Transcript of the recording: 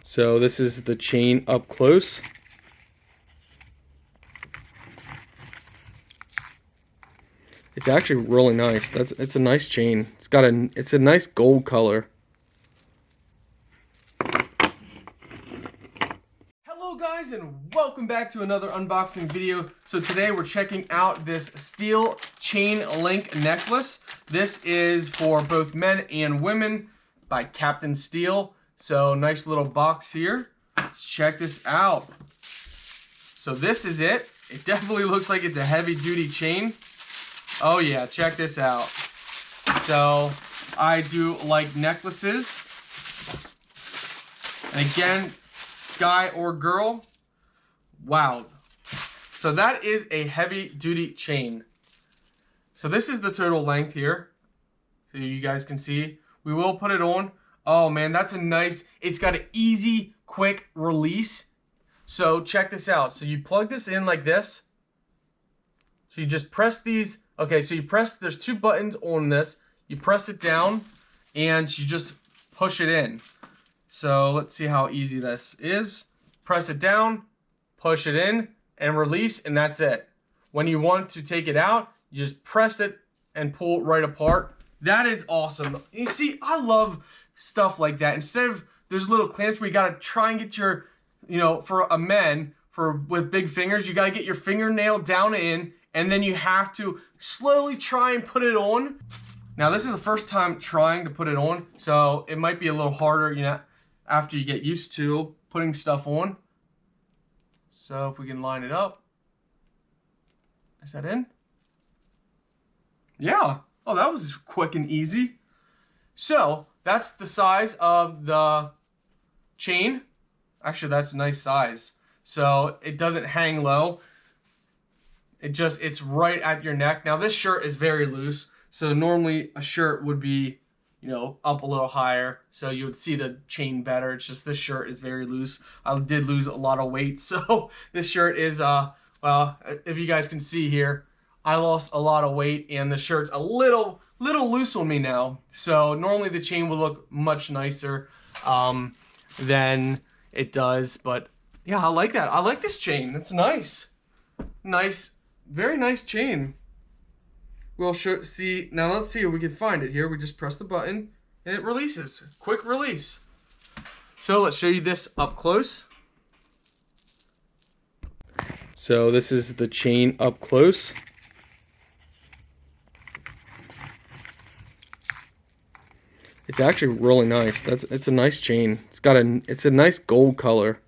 So this is the chain up close. It's actually really nice. It's a nice chain. It's a nice gold color. Hello guys, and welcome back to another unboxing video. So today we're checking out this steel chain link necklace. This is for both men and women by CaptainSteeL. So nice little box here. Let's check this out. So this is it. It definitely looks like it's a heavy duty chain. Oh yeah, check this out. So I do like necklaces. And again, guy or girl, wow. So that is a heavy duty chain. So this is the total length here, so you guys can see. We will put it on. Oh man, that's a nice, it's got an easy, quick release. So check this out. So you plug this in like this. So you just press these. Okay, so you press, there's two buttons on this. You press it down and you just push it in. So let's see how easy this is. Press it down, push it in, and release, and that's it. When you want to take it out, you just press it and pull it right apart. That is awesome. You see, I love stuff like that. Instead of there's little clamps where you gotta try and get your, you know, for a man, with big fingers, you gotta get your fingernail down in, and then you have to slowly try and put it on. Now this is the first time trying to put it on, so it might be a little harder, you know, after you get used to putting stuff on. So if we can line it up. Is that in? Yeah. Oh, that was quick and easy. So that's the size of the chain. Actually, that's a nice size. So it doesn't hang low. It's right at your neck. Now this shirt is very loose. So normally a shirt would be, you know, up a little higher, so you would see the chain better. It's just this shirt is very loose. I did lose a lot of weight, so this shirt is, well, if you guys can see here, I lost a lot of weight, and the shirt's a little loose on me now. So normally the chain would look much nicer than it does, but yeah, I like that. I like this chain. It's nice. Nice, very nice chain. We'll see, now let's see if we can find it here. We just press the button and it releases. Quick release. So let's show you this up close. So this is the chain up close. It's actually really nice. It's a nice chain. It's a nice gold color.